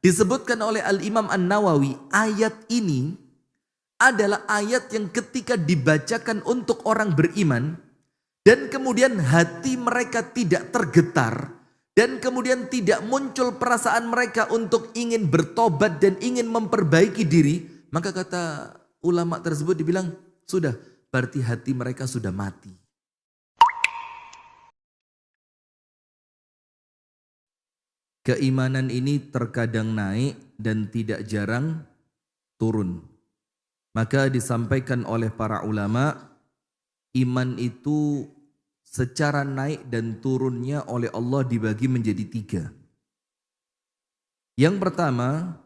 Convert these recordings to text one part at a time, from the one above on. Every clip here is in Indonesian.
Disebutkan oleh Al-Imam An-Nawawi, ayat ini adalah ayat yang ketika dibacakan untuk orang beriman, dan kemudian hati mereka tidak tergetar, dan kemudian tidak muncul perasaan mereka untuk ingin bertobat dan ingin memperbaiki diri, maka kata ulama tersebut dibilang, sudah, berarti hati mereka sudah mati. Keimanan ini terkadang naik dan tidak jarang turun. Maka disampaikan oleh para ulama, iman itu secara naik dan turunnya oleh Allah dibagi menjadi 3. Yang pertama,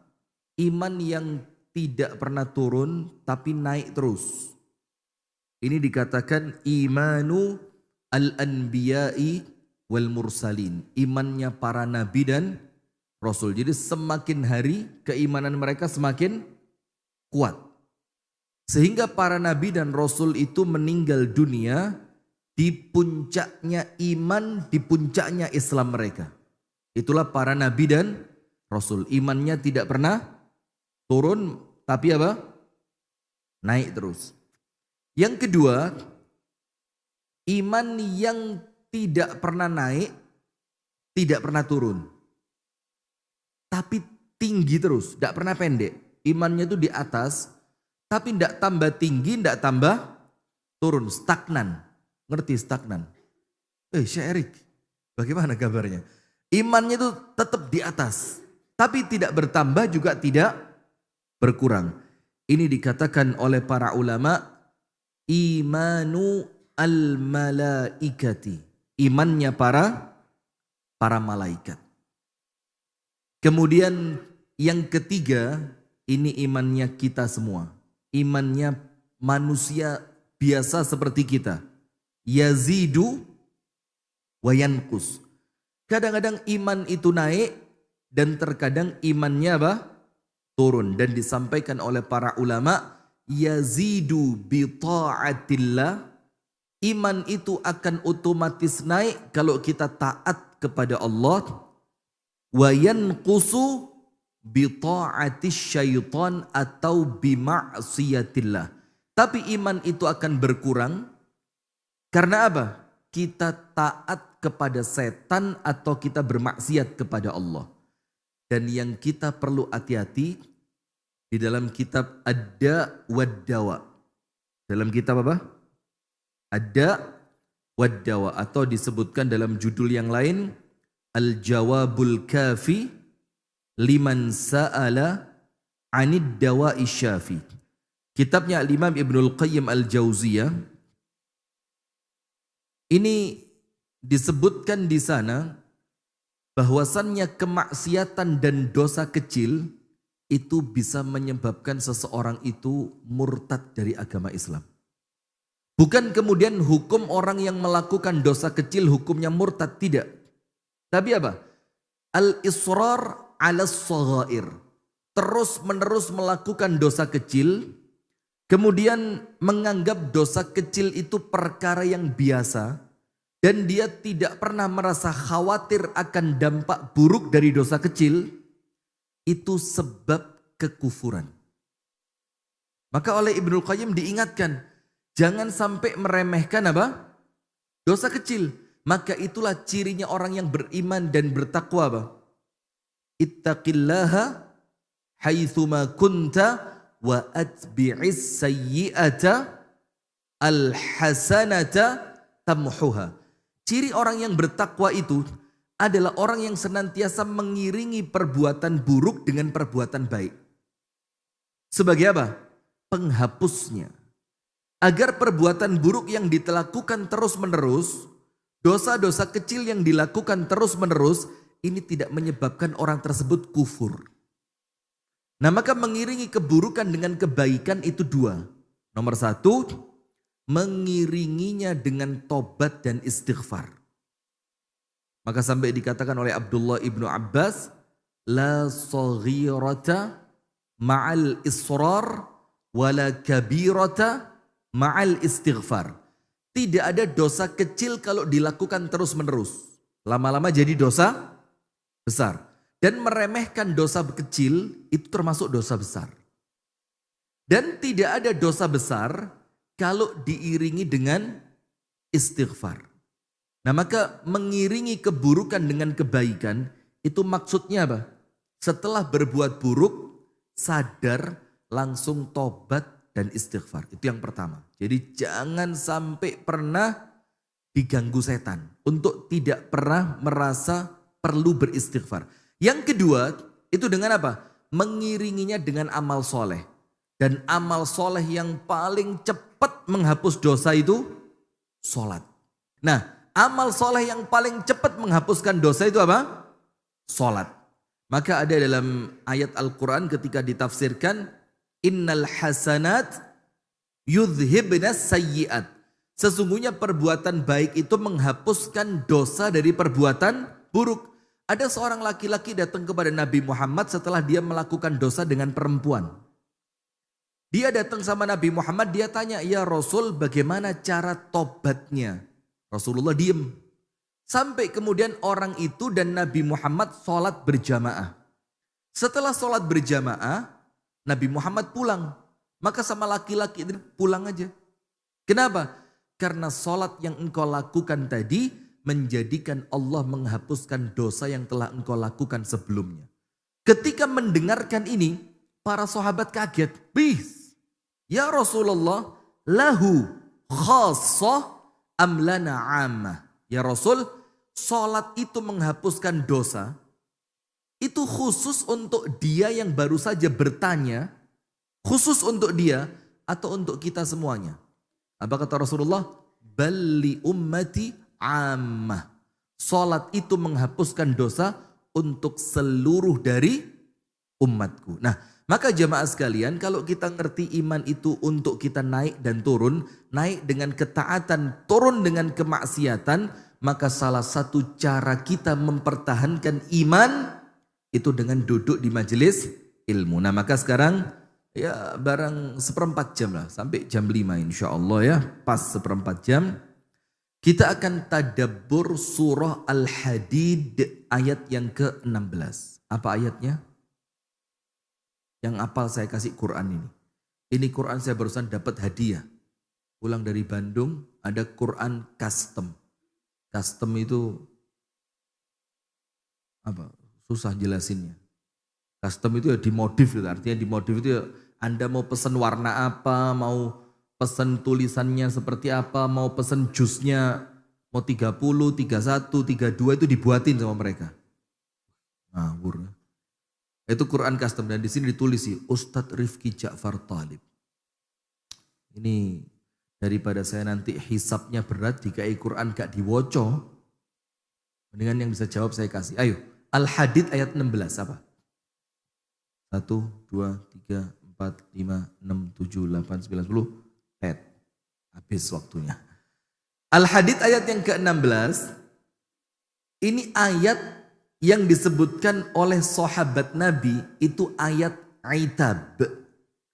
iman yang tidak pernah turun tapi naik terus. Ini dikatakan imanu al-anbiya'i wal mursalin. Imannya para nabi dan rasul. Jadi semakin hari keimanan mereka semakin kuat. Sehingga para nabi dan rasul itu meninggal dunia di puncaknya iman, di puncaknya Islam mereka. Itulah para nabi dan rasul. Imannya tidak pernah turun, tapi apa? Naik terus. Yang kedua, iman yang tidak pernah naik, tidak pernah turun. Tapi tinggi terus, tidak pernah pendek. Imannya itu di atas, tapi tidak tambah tinggi, tidak tambah turun, stagnan. Ngerti stagnan? Syekh Erik, bagaimana kabarnya? Imannya itu tetap di atas, tapi tidak bertambah juga tidak berkurang. Ini dikatakan oleh para ulama, imanu al-malaikati. Imannya para malaikat. Kemudian yang ketiga, ini imannya kita semua. Imannya manusia biasa seperti kita. Yazidu wa yanqus. Kadang-kadang iman itu naik dan terkadang imannya apa? Turun. Dan disampaikan oleh para ulama, yazidu bi ta'atillah. Iman itu akan otomatis naik kalau kita taat kepada Allah. Wa yanqusu bi ta'atis syaitan atau bi ma'siyatillah. Tapi iman itu akan berkurang karena apa? Kita taat kepada setan atau kita bermaksiat kepada Allah. Dan yang kita perlu hati-hati di dalam kitab Ad-Da' wad-Dawa. Dalam kitab apa? Ada wad-Dawa, atau disebutkan dalam judul yang lain Al-Jawabul Kafi liman sa'ala 'anid dawa'i syafi. Kitabnya Al-Imam Ibnul Qayyim Al-Jauziyah. Ini disebutkan di sana bahwasannya kemaksiatan dan dosa kecil itu bisa menyebabkan seseorang itu murtad dari agama Islam. Bukan kemudian hukum orang yang melakukan dosa kecil hukumnya murtad, tidak. Tapi apa? Al-israr ala shaghair. Terus menerus melakukan dosa kecil, kemudian menganggap dosa kecil itu perkara yang biasa, dan dia tidak pernah merasa khawatir akan dampak buruk dari dosa kecil, itu sebab kekufuran. Maka oleh Ibnul Qayyim diingatkan, jangan sampai meremehkan apa? Dosa kecil. Maka itulah cirinya orang yang beriman dan bertakwa apa? Ittaqillaha haitsuma kunta wa atbi'is sayyi'ata alhasanata tamhuha. Ciri orang yang bertakwa itu adalah orang yang senantiasa mengiringi perbuatan buruk dengan perbuatan baik. Sebagai apa? Penghapusnya. Agar perbuatan buruk yang dilakukan terus-menerus, dosa-dosa kecil yang dilakukan terus-menerus, ini tidak menyebabkan orang tersebut kufur. Nah, maka mengiringi keburukan dengan kebaikan itu 2. Nomor 1, mengiringinya dengan tobat dan istighfar. Maka sampai dikatakan oleh Abdullah ibnu Abbas, la saghirata ma'al israr wala kabirata ma'al istighfar. Tidak ada dosa kecil kalau dilakukan terus menerus. Lama-lama jadi dosa besar. dan meremehkan dosa kecil itu termasuk dosa besar. Dan tidak ada dosa besar kalau diiringi dengan istighfar. Nah maka mengiringi keburukan dengan kebaikan itu maksudnya apa? Setelah berbuat buruk, sadar, langsung tobat dan istighfar. Itu yang pertama. Jadi jangan sampai pernah diganggu setan. Untuk tidak pernah merasa perlu beristighfar. Yang kedua, itu dengan apa? Mengiringinya dengan amal soleh. Dan amal soleh yang paling cepat menghapus dosa itu sholat. Nah, amal soleh yang paling cepat menghapuskan dosa itu apa? Sholat. Maka ada dalam ayat Al-Quran ketika ditafsirkan, innal hasanat yudhibnas sayyiat. Sesungguhnya perbuatan baik itu menghapuskan dosa dari perbuatan buruk. Ada seorang laki-laki datang kepada Nabi Muhammad setelah dia melakukan dosa dengan perempuan. Dia datang sama Nabi Muhammad, dia tanya, ya Rasul bagaimana cara tobatnya? Rasulullah diem. Sampai kemudian orang itu dan Nabi Muhammad sholat berjamaah. Setelah sholat berjamaah, Nabi Muhammad pulang. Maka sama laki-laki itu pulang aja. Kenapa? Karena sholat yang engkau lakukan tadi menjadikan Allah menghapuskan dosa yang telah engkau lakukan sebelumnya. Ketika mendengarkan ini, para sahabat kaget. Ya Rasulullah, lahu khassah am lana ammah. Ya Rasul, sholat itu menghapuskan dosa. Itu khusus untuk dia yang baru saja bertanya. Khusus untuk dia atau untuk kita semuanya. Apa kata Rasulullah? Bali ummati ammah. Sholat itu menghapuskan dosa untuk seluruh dari umatku. Nah, maka jamaah sekalian, kalau kita ngerti iman itu untuk kita naik dan turun, naik dengan ketaatan, turun dengan kemaksiatan, maka salah satu cara kita mempertahankan iman itu dengan duduk di majelis ilmu. Nah maka sekarang ya barang 1/4 jam lah, sampai jam 5 insya Allah ya, pas 1/4 jam. Kita akan tadabbur surah Al-Hadid ayat yang ke-16. Apa ayatnya? Yang apal saya kasih Quran ini. Ini Quran saya barusan dapat hadiah. Pulang dari Bandung ada Quran custom. Custom itu apa? Susah jelasinnya. Custom itu ya dimodif gitu. Artinya dimodif itu ya Anda mau pesan warna apa, mau pesan tulisannya seperti apa, mau pesan jusnya mau 30, 31, 32 itu dibuatin sama mereka. Ngawur. Itu Quran custom dan di sini ditulis sih Ustadz Rifki Ja'far Talib. Ini daripada saya nanti hisapnya berat dikai Quran gak diwoco. Mendingan yang bisa jawab saya kasih. Ayo, Al-Hadid ayat 16 apa? 1, 2, 3, 4, 5, 6, 7, 8, 9, 10. Habis waktunya. Al-Hadid ayat yang ke-16. Ini ayat yang disebutkan oleh sahabat Nabi itu ayat itab.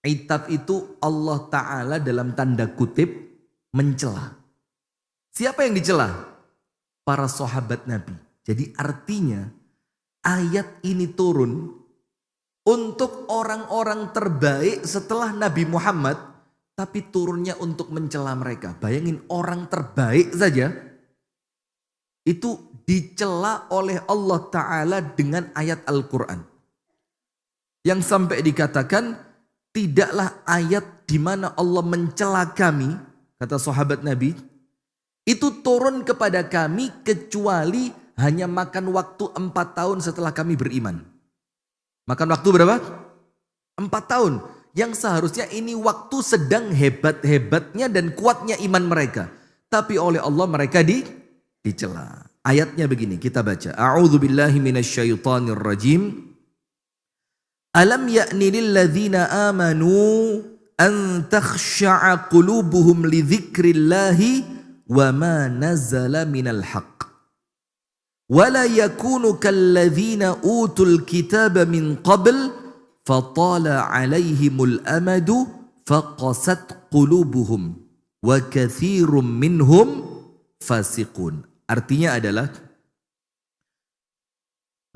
Itab itu Allah Ta'ala dalam tanda kutip mencela. Siapa yang dicela? Para sahabat Nabi. Jadi artinya ayat ini turun untuk orang-orang terbaik setelah Nabi Muhammad, tapi turunnya untuk mencela mereka. Bayangin orang terbaik saja itu dicela oleh Allah Ta'ala dengan ayat Al-Quran. Yang sampai dikatakan, tidaklah ayat di mana Allah mencela kami, kata sahabat Nabi, itu turun kepada kami kecuali hanya makan waktu 4 tahun setelah kami beriman. Makan waktu berapa? 4 tahun. Yang seharusnya ini waktu sedang hebat-hebatnya dan kuatnya iman mereka. Tapi oleh Allah mereka dicela. Ayatnya begini, kita baca. A'udzu billahi minasyaitonir rajim. Alam ya'ni lil ladzina amanu an takhsha'a qulubuhum li dzikrillahi wa ma nazala minal haqq. Wa la yakunu kal ladzina utul kitaba min qabl fatala 'alaihimul amadu faqasat qulubuhum wa katsirum minhum fasiqun. Artinya adalah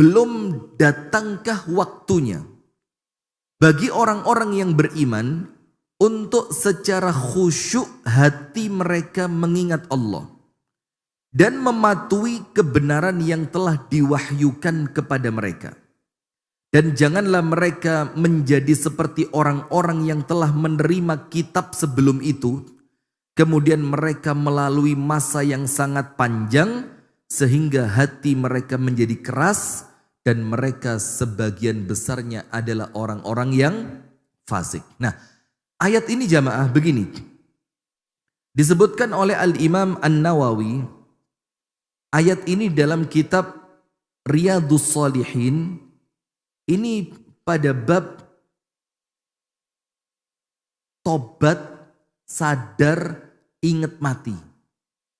belum datangkah waktunya bagi orang-orang yang beriman untuk secara khusyuk hati mereka mengingat Allah dan mematuhi kebenaran yang telah diwahyukan kepada mereka. Dan janganlah mereka menjadi seperti orang-orang yang telah menerima kitab sebelum itu, kemudian mereka melalui masa yang sangat panjang sehingga hati mereka menjadi keras dan mereka sebagian besarnya adalah orang-orang yang fasik. Nah, ayat ini jamaah begini. Disebutkan oleh Al-Imam An-Nawawi, ayat ini dalam kitab Riyadhus Shalihin, ini pada bab tobat, sadar, ingat mati.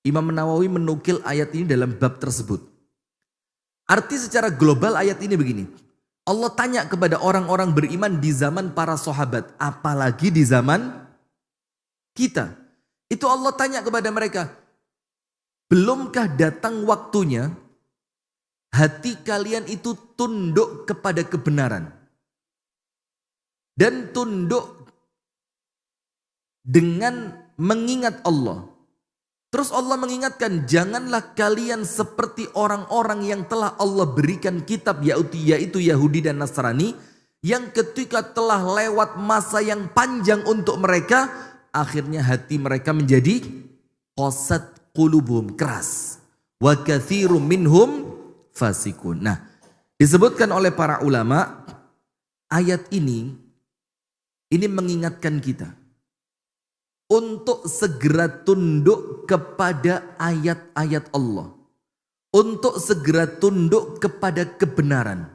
Imam Nawawi menukil ayat ini dalam bab tersebut. Arti secara global ayat ini begini. Allah tanya kepada orang-orang beriman di zaman para sahabat, apalagi di zaman kita. Itu Allah tanya kepada mereka, belumkah datang waktunya hati kalian itu tunduk kepada kebenaran dan tunduk dengan mengingat Allah. Terus Allah mengingatkan, janganlah kalian seperti orang-orang yang telah Allah berikan kitab, yaitu Yahudi dan Nasrani, yang ketika telah lewat masa yang panjang untuk mereka, akhirnya hati mereka menjadi qasat qulubuhum, keras, wa katsirum minhum fasikun. Nah, disebutkan oleh para ulama, ayat ini mengingatkan kita untuk segera tunduk kepada ayat-ayat Allah, untuk segera tunduk kepada kebenaran,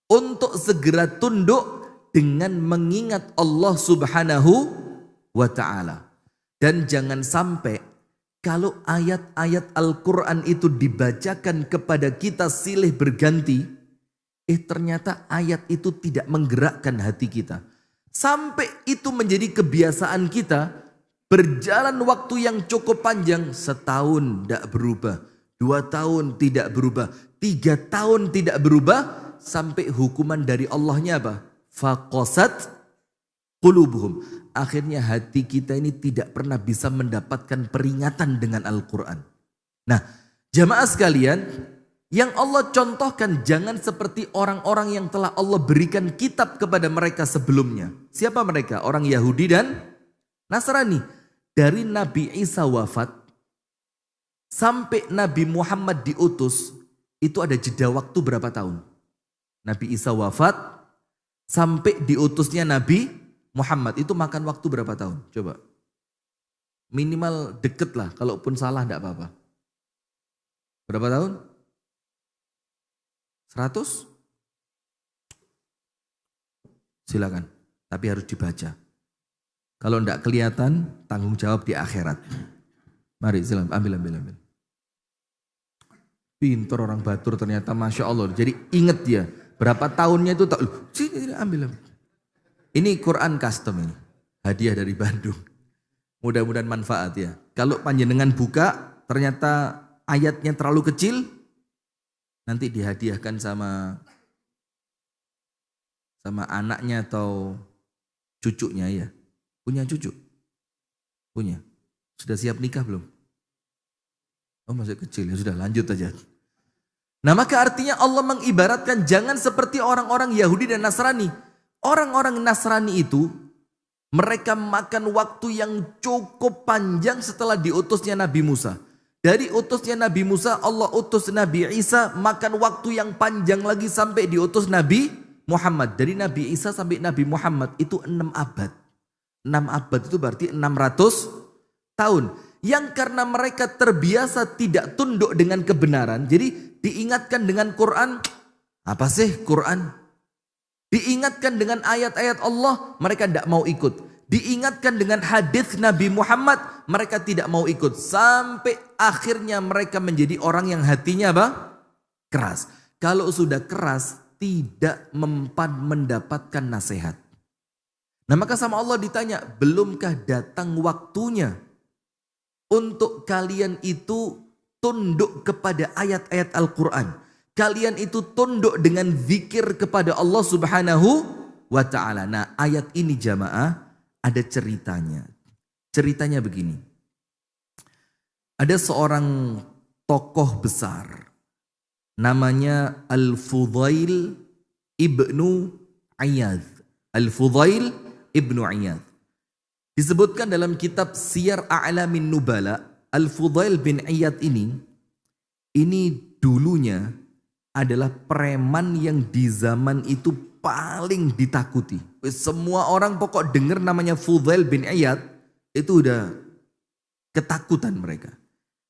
untuk segera tunduk dengan mengingat Allah Subhanahu wa ta'ala. Dan jangan sampai kalau ayat-ayat Al-Quran itu dibacakan kepada kita silih berganti, ternyata ayat itu tidak menggerakkan hati kita. Sampai itu menjadi kebiasaan kita, berjalan waktu yang cukup panjang, setahun tidak berubah, 2 tahun tidak berubah, 3 tahun tidak berubah, sampai hukuman dari Allahnya apa? Faqasat qulubuhum. Akhirnya hati kita ini tidak pernah bisa mendapatkan peringatan dengan Al-Quran. Nah, jamaah sekalian, yang Allah contohkan jangan seperti orang-orang yang telah Allah berikan kitab kepada mereka sebelumnya. Siapa mereka? Orang Yahudi dan Nasrani. Dari Nabi Isa wafat sampai Nabi Muhammad diutus, itu ada jeda waktu berapa tahun? Nabi Isa wafat sampai diutusnya Nabi Muhammad itu makan waktu berapa tahun? Coba. Minimal deket lah, kalaupun salah tidak apa-apa. Berapa tahun? 100? Silakan, tapi harus dibaca. Kalau tidak kelihatan, tanggung jawab di akhirat. Mari silakan, ambil. Pintar orang Batur ternyata, Masya Allah. Jadi ingat dia, berapa tahunnya itu, sini ambil. Ini Quran custom ini, hadiah dari Bandung. Mudah-mudahan manfaat ya. Kalau panjenengan buka, ternyata ayatnya terlalu kecil, nanti dihadiahkan sama anaknya atau cucunya ya. Punya cucu? Punya. Sudah siap nikah belum? Oh masih kecil ya, sudah lanjut aja. Nah maka artinya Allah mengibaratkan jangan seperti orang-orang Yahudi dan Nasrani. Orang-orang Nasrani itu mereka makan waktu yang cukup panjang setelah diutusnya Nabi Musa. Dari utusnya Nabi Musa, Allah utus Nabi Isa, makan waktu yang panjang lagi sampai diutus Nabi Muhammad. Dari Nabi Isa sampai Nabi Muhammad itu 6 abad. 6 abad itu berarti 600 tahun. Yang karena mereka terbiasa tidak tunduk dengan kebenaran, jadi diingatkan dengan Quran, apa sih Quran? Diingatkan dengan ayat-ayat Allah, mereka tidak mau ikut. Diingatkan dengan hadis Nabi Muhammad, mereka tidak mau ikut. Sampai akhirnya mereka menjadi orang yang hatinya apa? Keras. Kalau sudah keras, tidak mempan mendapatkan nasihat. Nah maka sama Allah ditanya, belumkah datang waktunya untuk kalian itu tunduk kepada ayat-ayat Al-Quran kalian itu tunduk dengan zikir kepada Allah Subhanahu wa ta'ala. Nah, ayat ini jamaah ada ceritanya. Ceritanya begini. Ada seorang tokoh besar namanya Al-Fudail ibnu Iyadh. Al-Fudail ibnu Iyadh. Disebutkan dalam kitab Siyar A'lamin Nubala, Al-Fudail bin Iyadh ini dulunya adalah preman yang di zaman itu paling ditakuti. Semua orang pokok dengar namanya Fudail bin Iyadh itu udah ketakutan mereka.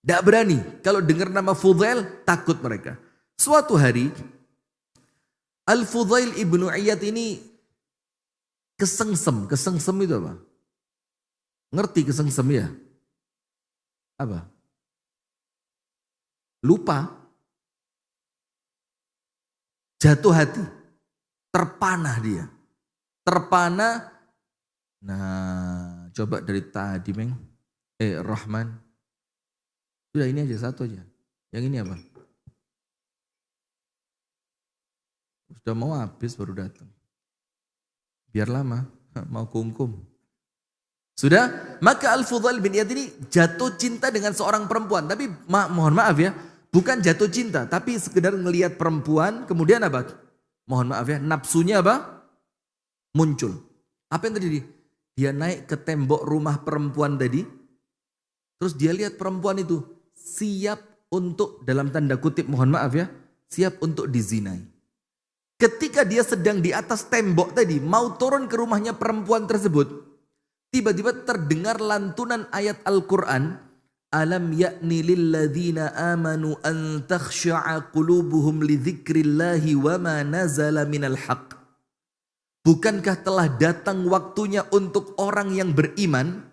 Tidak berani. Kalau dengar nama Fudail, takut mereka. Suatu hari, Al-Fudail ibnu Iyadh ini kesengsem. Kesengsem itu apa? Ngerti kesengsem ya? Apa? Lupa. Jatuh hati. Terpanah dia. Terpanah. Nah, coba dari tadi, Meng. Rahman. Sudah ini aja, satu aja. Yang ini apa? Sudah mau habis baru datang. Biar lama, mau kungkum. Sudah, maka Al-Fudail bin Iyadh ini jatuh cinta dengan seorang perempuan. Tapi mohon maaf ya, bukan jatuh cinta, tapi sekedar ngelihat perempuan, kemudian apa? Mohon maaf ya, nafsunya apa? Muncul. Apa yang terjadi? Dia naik ke tembok rumah perempuan tadi, terus dia lihat perempuan itu siap untuk, dalam tanda kutip mohon maaf ya, siap untuk dizinai. Ketika dia sedang di atas tembok tadi, mau turun ke rumahnya perempuan tersebut, tiba-tiba terdengar lantunan ayat Al-Quran, Alam ya'ni lilladzina amanu an takhsha'a qulubuhum li dzikrillahi wa ma nazala minal haqq. Bukankah telah datang waktunya untuk orang yang beriman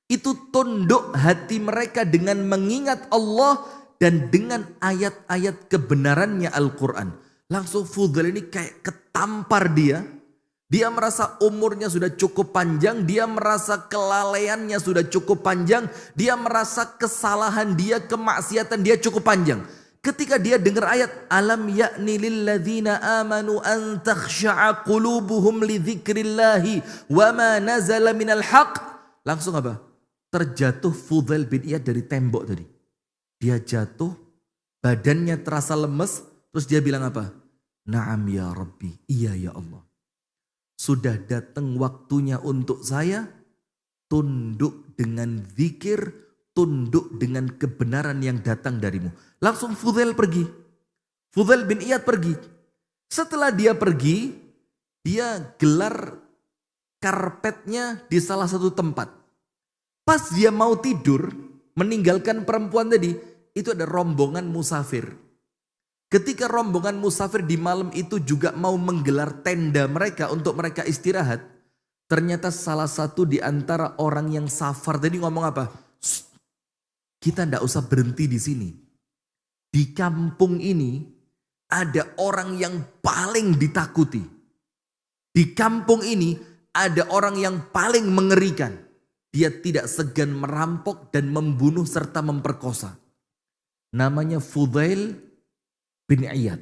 itu tunduk hati mereka dengan mengingat Allah dan dengan ayat-ayat kebenarannya Al-Quran. Langsung Fudail ini kayak ketampar dia. Dia merasa umurnya sudah cukup panjang, dia merasa kelalaiannya sudah cukup panjang, dia merasa kesalahan dia, kemaksiatan dia cukup panjang. Ketika dia dengar ayat Alam ya'ni lilladzina amanu an takhsha'a qulubuhum li dzikrillahi wa ma nazala minal haqq, langsung apa? Terjatuh Fudail bin Iyadh dari tembok tadi. Dia jatuh, badannya terasa lemes, terus dia bilang apa? Naam ya Rabbi, iya ya Allah. Sudah datang waktunya untuk saya tunduk dengan zikir, tunduk dengan kebenaran yang datang darimu. Langsung Fudail pergi. Fudail bin Iyadh pergi. Setelah dia pergi, dia gelar karpetnya di salah satu tempat. Pas dia mau tidur, meninggalkan perempuan tadi, itu ada rombongan musafir. Ketika rombongan musafir di malam itu juga mau menggelar tenda mereka untuk mereka istirahat. Ternyata salah satu di antara orang yang safar tadi ngomong apa? Kita tidak usah berhenti di sini. Di kampung ini ada orang yang paling ditakuti. Di kampung ini ada orang yang paling mengerikan. Dia tidak segan merampok dan membunuh serta memperkosa. Namanya Fudail bin Iyadh.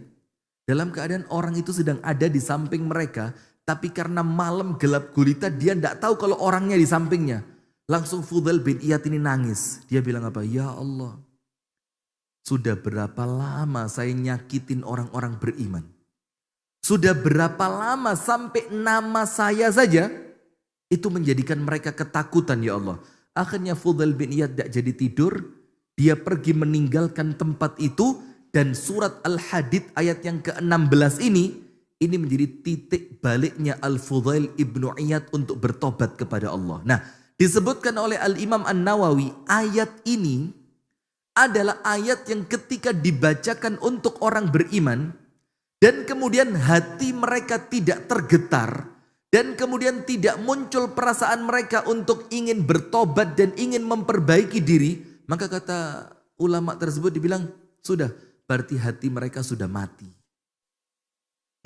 Dalam keadaan orang itu sedang ada di samping mereka, tapi karena malam gelap gulita dia tidak tahu kalau orangnya di sampingnya. Langsung Fudail bin Iyadh ini nangis. Dia bilang apa? Ya Allah, sudah berapa lama saya nyakitin orang-orang beriman? Sudah berapa lama sampai nama saya saja itu menjadikan mereka ketakutan ya Allah. Akhirnya Fudail bin Iyadh tidak jadi tidur. Dia pergi meninggalkan tempat itu. Dan surat Al-Hadid ayat yang ke-16 ini menjadi titik baliknya Al-Fudail ibnu Iyadh untuk bertobat kepada Allah. Nah, disebutkan oleh Al-Imam An-Nawawi, ayat ini adalah ayat yang ketika dibacakan untuk orang beriman, dan kemudian hati mereka tidak tergetar, dan kemudian tidak muncul perasaan mereka untuk ingin bertobat dan ingin memperbaiki diri, maka kata ulama tersebut dibilang, sudah, berarti hati mereka sudah mati.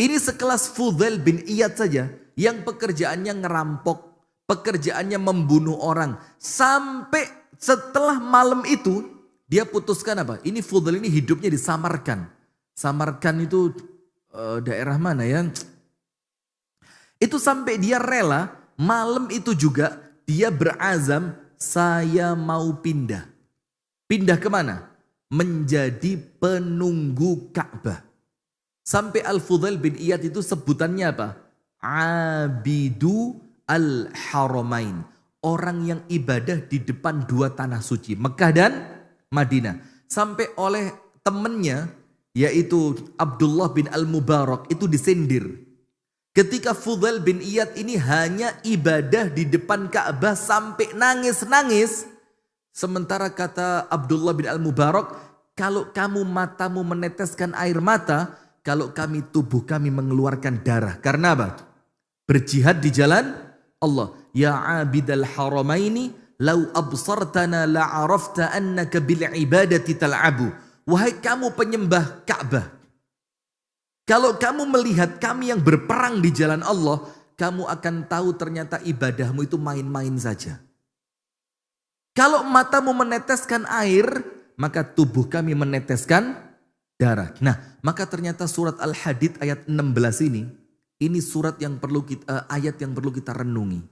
Ini sekelas Fudail bin Iyadh saja yang pekerjaannya ngerampok, pekerjaannya membunuh orang. Sampai setelah malam itu dia putuskan apa? Ini Fudail ini hidupnya disamarkan. Samarkand itu daerah mana ya? Itu sampai dia rela malam itu juga dia berazam, saya mau pindah. Pindah kemana? Menjadi penunggu Ka'bah. Sampai Al-Fudail bin Iyad itu sebutannya apa? Abidu al-Haramain. Orang yang ibadah di depan dua tanah suci, Mekah dan Madinah. Sampai oleh temannya yaitu Abdullah bin Al-Mubarak itu disindir. Ketika Fudail bin Iyad ini hanya ibadah di depan Ka'bah sampai nangis-nangis. Sementara kata Abdullah bin Al-Mubarak, kalau kamu matamu meneteskan air mata, kalau kami tubuh kami mengeluarkan darah. Karena apa? Berjihad di jalan Allah. Ya abidal haramaini, lau absartana la'arafta annaka bil ibadati tal'abu. Wahai kamu penyembah Ka'bah. Kalau kamu melihat kami yang berperang di jalan Allah, kamu akan tahu ternyata ibadahmu itu main-main saja. Kalau matamu meneteskan air, maka tubuh kami meneteskan darah. Nah, maka ternyata surat Al-Hadid ayat 16 ini surat yang perlu kita, ayat yang perlu kita renungi.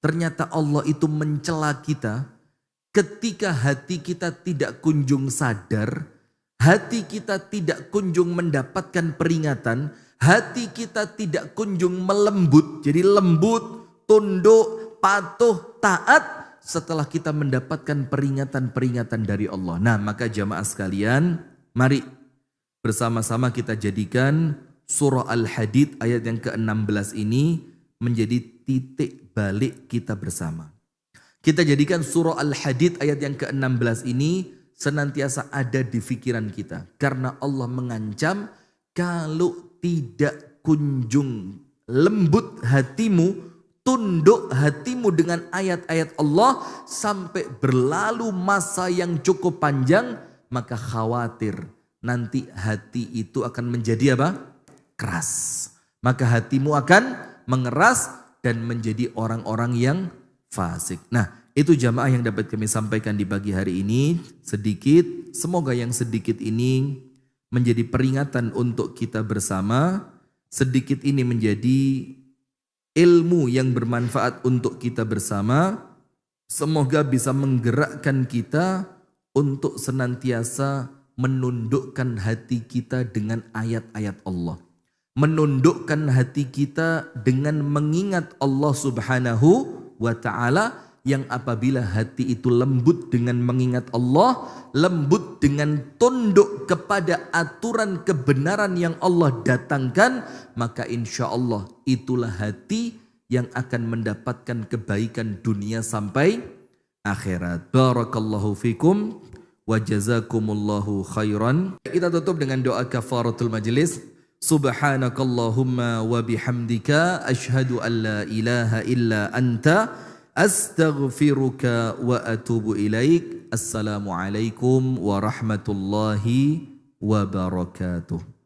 Ternyata Allah itu mencela kita ketika hati kita tidak kunjung sadar, hati kita tidak kunjung mendapatkan peringatan, hati kita tidak kunjung melembut, jadi lembut, tunduk, patuh, taat setelah kita mendapatkan peringatan-peringatan dari Allah. Nah, maka jamaah sekalian, mari bersama-sama kita jadikan surah Al-Hadid ayat yang ke-16 ini menjadi titik balik kita bersama. Kita jadikan surah Al-Hadid ayat yang ke-16 ini senantiasa ada di pikiran kita. Karena Allah mengancam kalau tidak kunjung lembut hatimu, tunduk hatimu dengan ayat-ayat Allah sampai berlalu masa yang cukup panjang, maka khawatir nanti hati itu akan menjadi apa? Keras. Maka hatimu akan mengeras dan menjadi orang-orang yang fasik. Nah, itu jamaah yang dapat kami sampaikan di pagi hari ini. Sedikit, semoga yang sedikit ini menjadi peringatan untuk kita bersama. Sedikit ini menjadi ilmu yang bermanfaat untuk kita bersama. Semoga bisa menggerakkan kita untuk senantiasa menundukkan hati kita dengan ayat-ayat Allah. Menundukkan hati kita dengan mengingat Allah Subhanahu wa ta'ala, yang apabila hati itu lembut dengan mengingat Allah, lembut dengan tunduk kepada aturan kebenaran yang Allah datangkan, maka insya Allah itulah hati yang akan mendapatkan kebaikan dunia sampai akhirat. Barakallahu fikum wa jazakumullahu khairan. Kita tutup dengan doa kafaratul majlis. Subhanakallahumma wa bihamdika asyhadu an la ilaha illa anta astaghfiruka wa atubu ilaik. Assalamualaikum warahmatullahi wabarakatuh.